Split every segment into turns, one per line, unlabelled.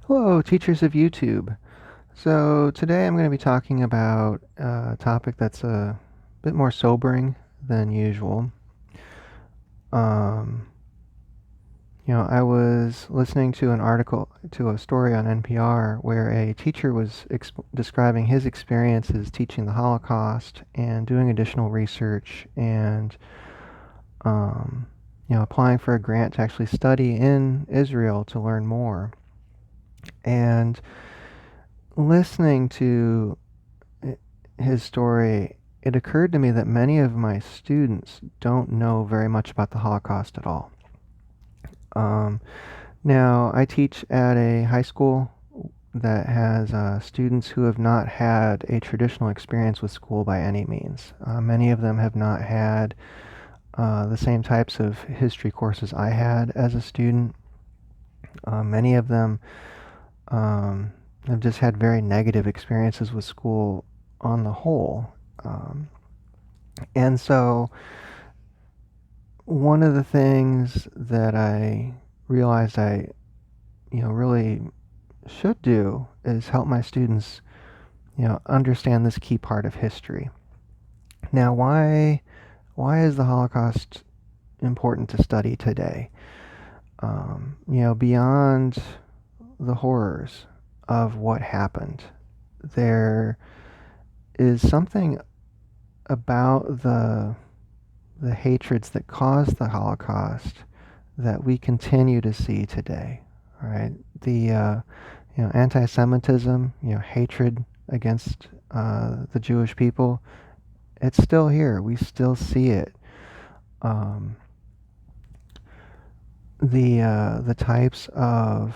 Hello, teachers of YouTube. So today I'm going to be talking about a topic that's a bit more sobering than usual. Um, I was listening to an article, to a story on NPR where a teacher was describing his experiences teaching the Holocaust and doing additional research and, um, applying for a grant to actually study in Israel to learn more. And listening to his story, it occurred to me that many of my students don't know very much about the Holocaust at all. Um, Now, I teach at a high school that has students who have not had a traditional experience with school by any means. Many of them have not had the same types of history courses I had as a student. Many of them um, have just had very negative experiences with school on the whole. Um, and so one of the things that I realized I, really should do is help my students, understand this key part of history. Now, why is the Holocaust important to study today? Beyond the horrors of what happened, there is something about the hatreds that caused the Holocaust that we continue to see today. All right, the anti-Semitism, hatred against the Jewish people, it's still here. We still see it. Um, the types of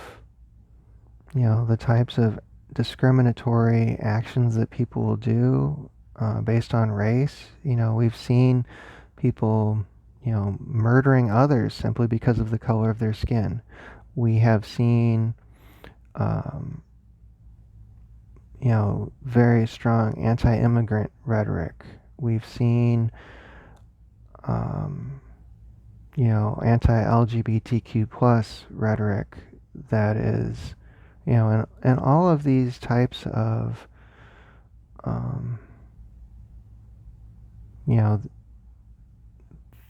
the types of discriminatory actions that people will do based on race. We've seen people, murdering others simply because of the color of their skin. We have seen, um, very strong anti-immigrant rhetoric. We've seen, um, anti-LGBTQ plus rhetoric that is, and all of these types of, um, you know,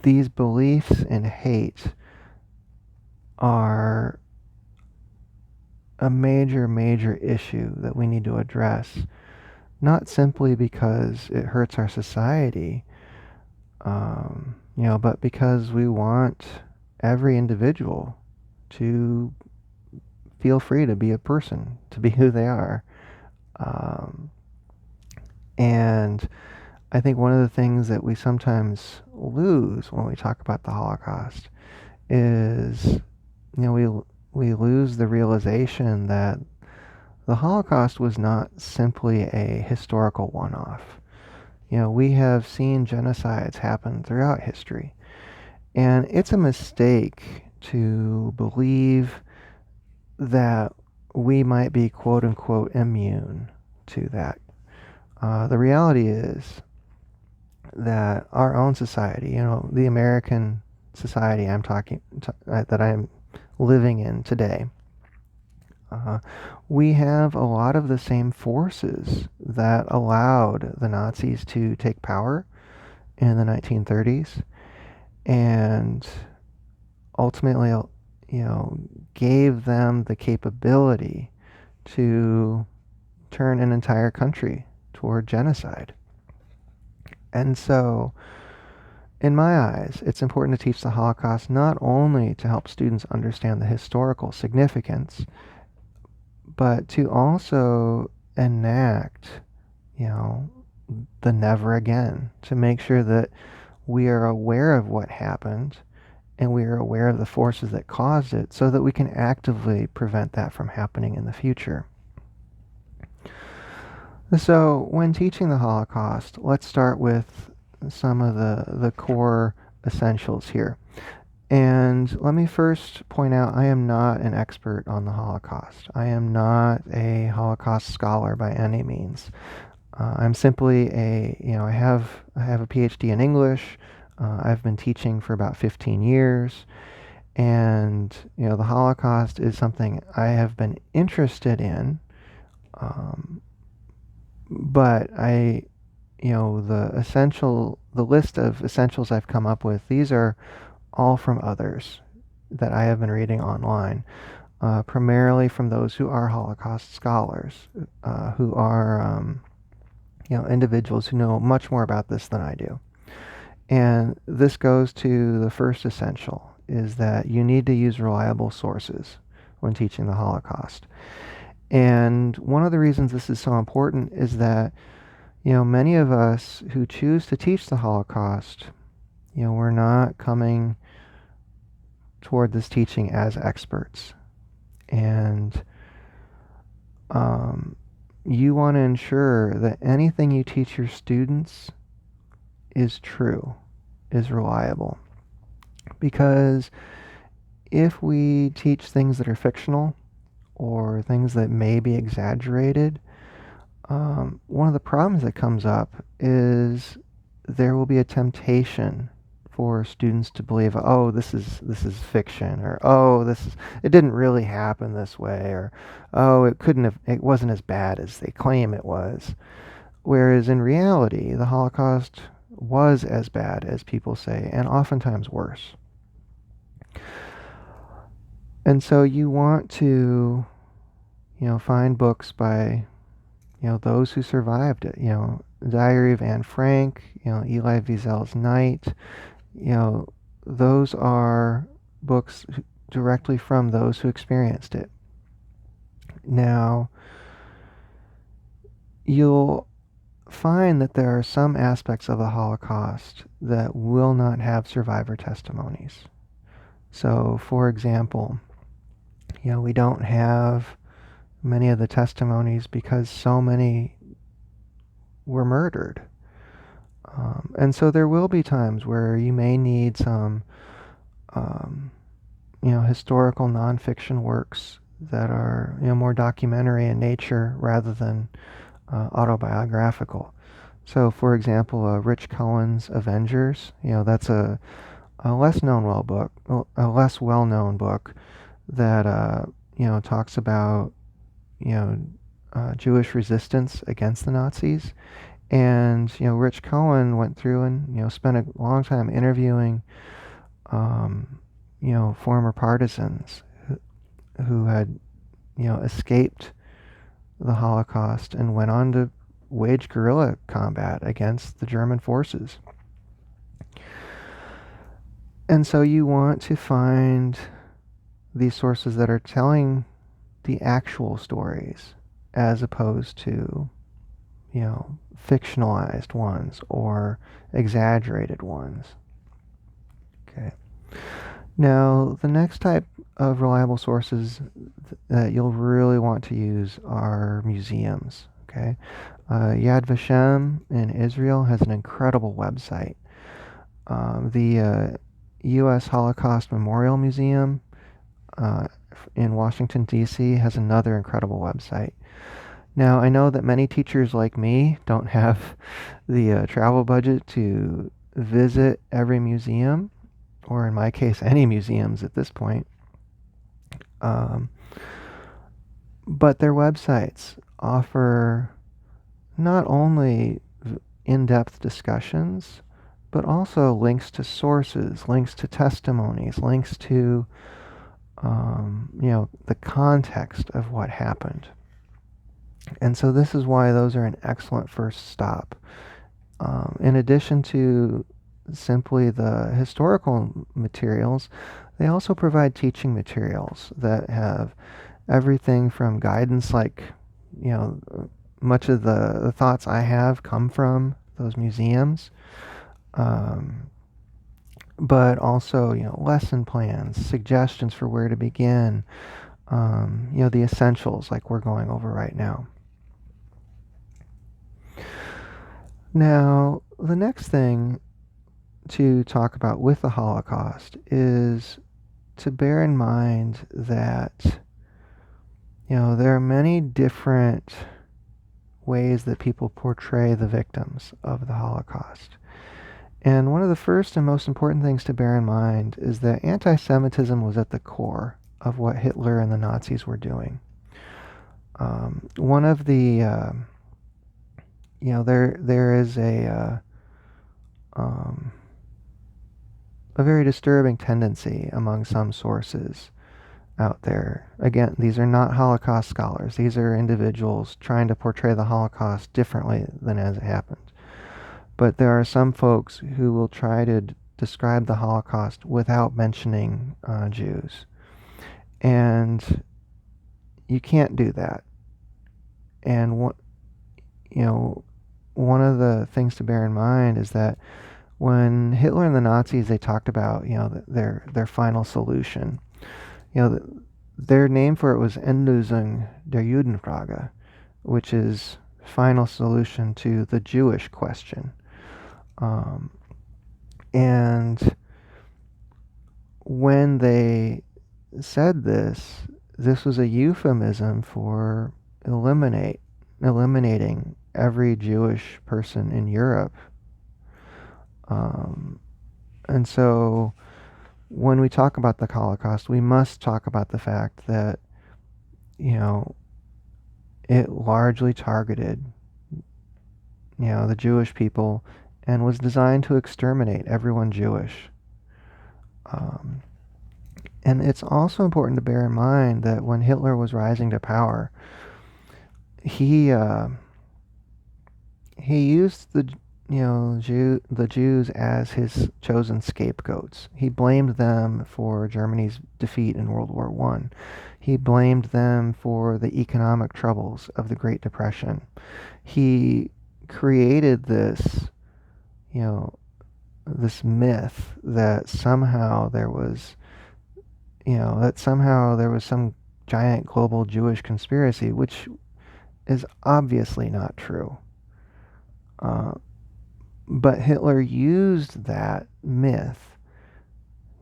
these beliefs and hate are a major, major issue that we need to address, not simply because it hurts our society, but because we want every individual to feel free to be a person, to be who they are. Um, and I think one of the things that we sometimes lose when we talk about the Holocaust is, we lose the realization that the Holocaust was not simply a historical one-off. We have seen genocides happen throughout history, and it's a mistake to believe that we might be quote unquote immune to that. The reality is that our own society, the American society that I'm living in today, uh, we have a lot of the same forces that allowed the Nazis to take power in the 1930s and ultimately, gave them the capability to turn an entire country toward genocide. And so, in my eyes, it's important to teach the Holocaust not only to help students understand the historical significance, but to also enact, you know, the never again, to make sure that we are aware of what happened and we are aware of the forces that caused it so that we can actively prevent that from happening in the future. So, when teaching the Holocaust, let's start with some of the core essentials here. And let me first point out I am not an expert on the Holocaust. I am not a Holocaust scholar by any means. I'm simply I have a PhD in English. I've been teaching for about 15 years, And, the Holocaust is something I have been interested in, but the list of essentials I've come up with, these are all from others that I have been reading online, primarily from those who are Holocaust scholars, who are, individuals who know much more about this than I do. And this goes to the first essential, is that you need to use reliable sources when teaching the Holocaust. And one of the reasons this is so important is that, many of us who choose to teach the Holocaust, we're not coming toward this teaching as experts. And you want to ensure that anything you teach your students is true, is reliable. Because if we teach things that are fictional or things that may be exaggerated, one of the problems that comes up is there will be a temptation for students to believe, oh, this is fiction, or oh, it didn't really happen this way, or oh, it wasn't as bad as they claim it was. Whereas in reality, the Holocaust was as bad as people say, and oftentimes worse. And so you want to, find books by, those who survived it. Diary of Anne Frank, Elie Wiesel's Night. Those are books directly from those who experienced it. Now, you'll find that there are some aspects of the Holocaust that will not have survivor testimonies. So, for example, we don't have many of the testimonies because so many were murdered. And so there will be times where you may need some, historical nonfiction works that are, more documentary in nature rather than autobiographical. So, for example, Rich Cohen's Avengers, that's a less well-known book that talks about Jewish resistance against the Nazis. And Rich Cohen went through and spent a long time interviewing former partisans who had escaped the Holocaust and went on to wage guerrilla combat against the German forces. And so you want to find these sources that are telling the actual stories as opposed to fictionalized ones or exaggerated ones. Okay. Now, the next type of reliable sources that you'll really want to use are museums. Okay. Yad Vashem in Israel has an incredible website. The U.S. Holocaust Memorial Museum in Washington, D.C. has another incredible website. Now, I know that many teachers like me don't have the travel budget to visit every museum, or in my case, any museums at this point. But their websites offer not only in-depth discussions, but also links to sources, links to testimonies, links to the context of what happened. And so this is why those are an excellent first stop. In addition to simply the historical materials, they also provide teaching materials that have everything from guidance, like, much of the thoughts I have come from those museums, but also, lesson plans, suggestions for where to begin, the essentials like we're going over right now. Now, the next thing to talk about with the Holocaust is to bear in mind that, there are many different ways that people portray the victims of the Holocaust. And one of the first and most important things to bear in mind is that anti-Semitism was at the core of what Hitler and the Nazis were doing. One of the, there is a very disturbing tendency among some sources out there. Again, these are not Holocaust scholars. These are individuals trying to portray the Holocaust differently than as it happened. But there are some folks who will try to describe the Holocaust without mentioning Jews. And you can't do that. And one of the things to bear in mind is that when Hitler and the Nazis, they talked about, their final solution, their name for it was Endlösung der Judenfrage, which is final solution to the Jewish question. And when they said this was a euphemism for eliminating every Jewish person in Europe. And so when we talk about the Holocaust, we must talk about the fact that, it largely targeted, the Jewish people and was designed to exterminate everyone Jewish. And it's also important to bear in mind that when Hitler was rising to power, he used the Jews as his chosen scapegoats. He blamed them for Germany's defeat in World War I. He blamed them for the economic troubles of the Great Depression. He created this, this myth that somehow there was, some giant global Jewish conspiracy, which is obviously not true. But Hitler used that myth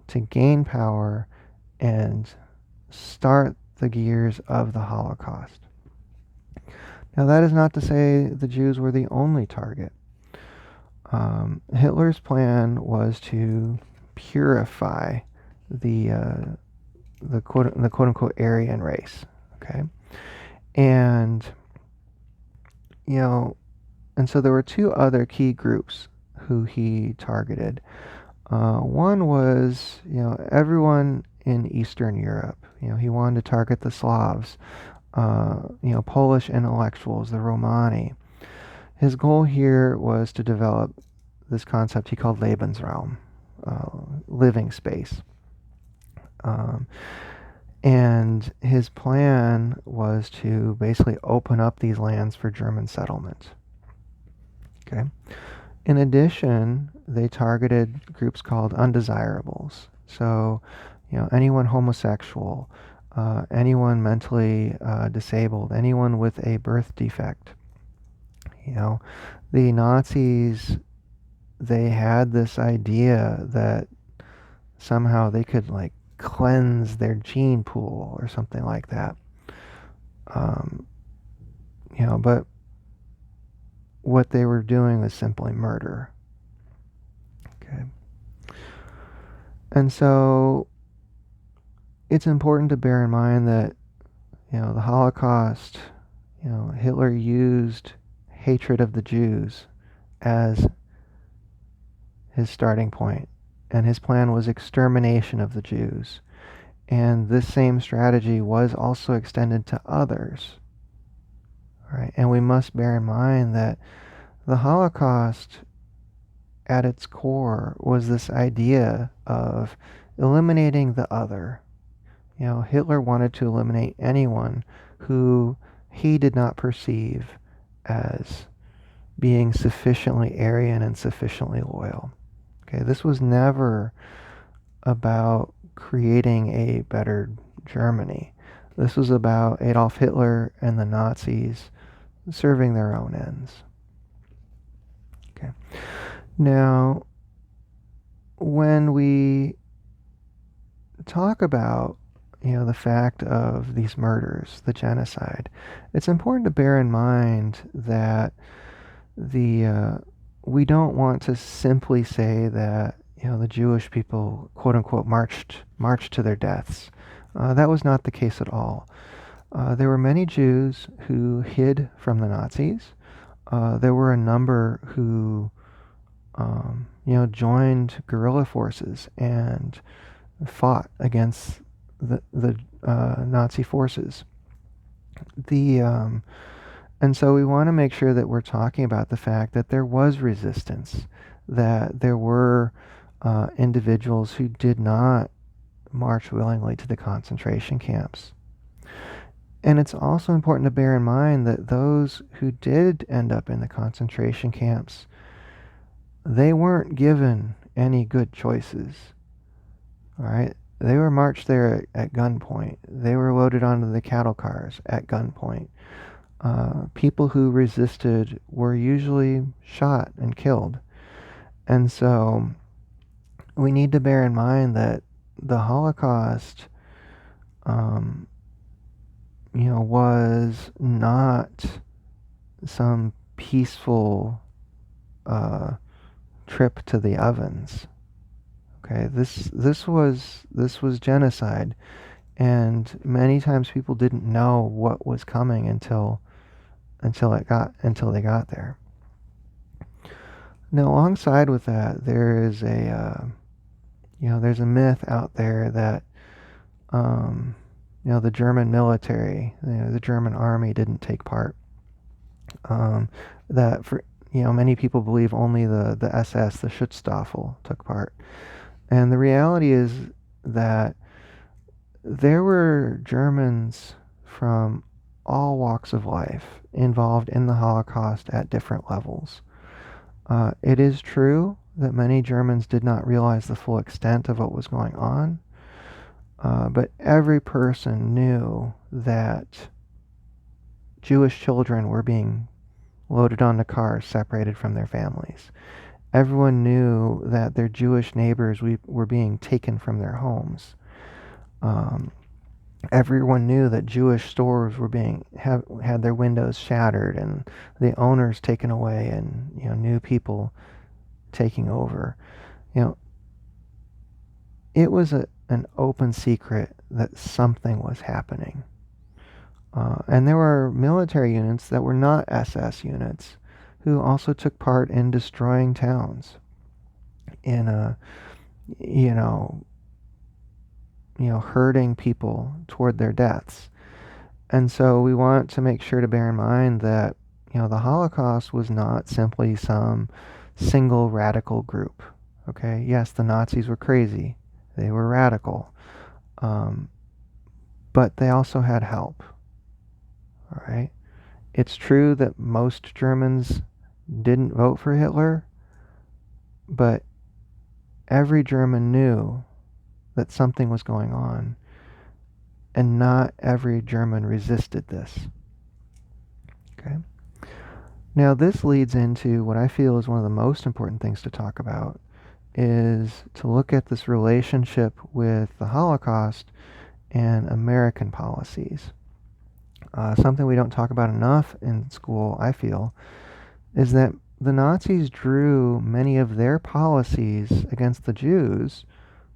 to gain power and start the gears of the Holocaust. Now, that is not to say the Jews were the only target. Hitler's plan was to purify the quote unquote Aryan race. Okay, and and so there were two other key groups who he targeted. One was, everyone in Eastern Europe. He wanted to target the Slavs, Polish intellectuals, the Romani. His goal here was to develop this concept he called Lebensraum, living space. And his plan was to basically open up these lands for German settlement. Okay. In addition, they targeted groups called undesirables. So, anyone homosexual, anyone mentally disabled, anyone with a birth defect. The Nazis, they had this idea that somehow they could cleanse their gene pool or something like that. But what they were doing was simply murder. Okay. And so it's important to bear in mind that, the Holocaust, Hitler used hatred of the Jews as his starting point, and his plan was extermination of the Jews. And this same strategy was also extended to others. All right? And we must bear in mind that the Holocaust, at its core, was this idea of eliminating the other. Hitler wanted to eliminate anyone who he did not perceive as being sufficiently Aryan and sufficiently loyal. Okay, this was never about creating a better Germany. This was about Adolf Hitler and the Nazis serving their own ends. Okay. Now, when we talk about, the fact of these murders, the genocide, it's important to bear in mind that the we don't want to simply say that the Jewish people, quote unquote, marched to their deaths. That was not the case at all. There were many Jews who hid from the Nazis. There were a number who, joined guerrilla forces and fought against the Nazi forces. And so we want to make sure that we're talking about the fact that there was resistance, that there were individuals who did not march willingly to the concentration camps. And it's also important to bear in mind that those who did end up in the concentration camps, they weren't given any good choices. All right? They were marched there at gunpoint. They were loaded onto the cattle cars at gunpoint. People who resisted were usually shot and killed. And so we need to bear in mind that the Holocaust, was not some peaceful trip to the ovens. Okay, this was genocide, and many times people didn't know what was coming until they got there. Now, alongside with that, there is there's a myth out there that the German military, the German army didn't take part. That for many people believe only the SS, the Schutzstaffel, took part. And the reality is that there were Germans from all walks of life involved in the Holocaust at different levels. It is true that many Germans did not realize the full extent of what was going on, but every person knew that Jewish children were being loaded onto cars separated from their families. Everyone knew that their Jewish neighbors were being taken from their homes. Everyone knew that Jewish stores were had their windows shattered and the owners taken away, and new people taking over. It was an open secret that something was happening. And there were military units that were not SS units who also took part in destroying towns, in herding people toward their deaths. And so we want to make sure to bear in mind that the Holocaust was not simply some single radical group. Okay, yes, the Nazis were crazy, they were radical, but they also had help. All right, it's true that most Germans didn't vote for Hitler, but every German knew that something was going on, and not every German resisted this. Okay. Now this leads into what I feel is one of the most important things to talk about, is to look at this relationship with the Holocaust and American policies. Something we don't talk about enough in school, I feel, is that the Nazis drew many of their policies against the Jews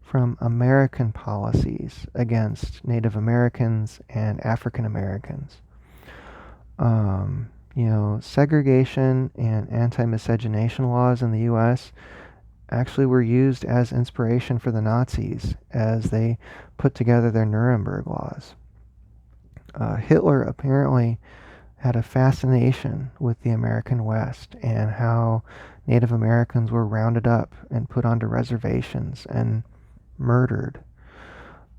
from American policies against Native Americans and African Americans. Segregation and anti-miscegenation laws in the U.S. actually were used as inspiration for the Nazis as they put together their Nuremberg laws. Hitler apparently had a fascination with the American West and how Native Americans were rounded up and put onto reservations and murdered.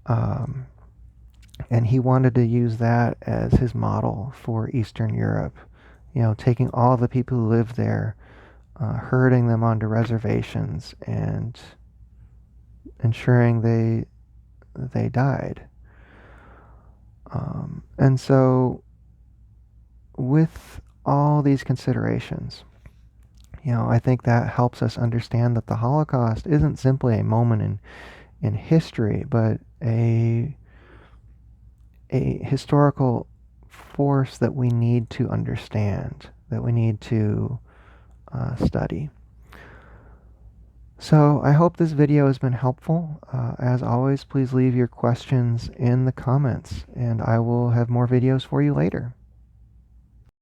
And he wanted to use that as his model for Eastern Europe, taking all the people who lived there, herding them onto reservations and ensuring they died. And so with all these considerations, I think that helps us understand that the Holocaust isn't simply a moment in history, but a historical force that we need to understand, that we need to study. So I hope this video has been helpful. As always, please leave your questions in the comments, and I will have more videos for you later.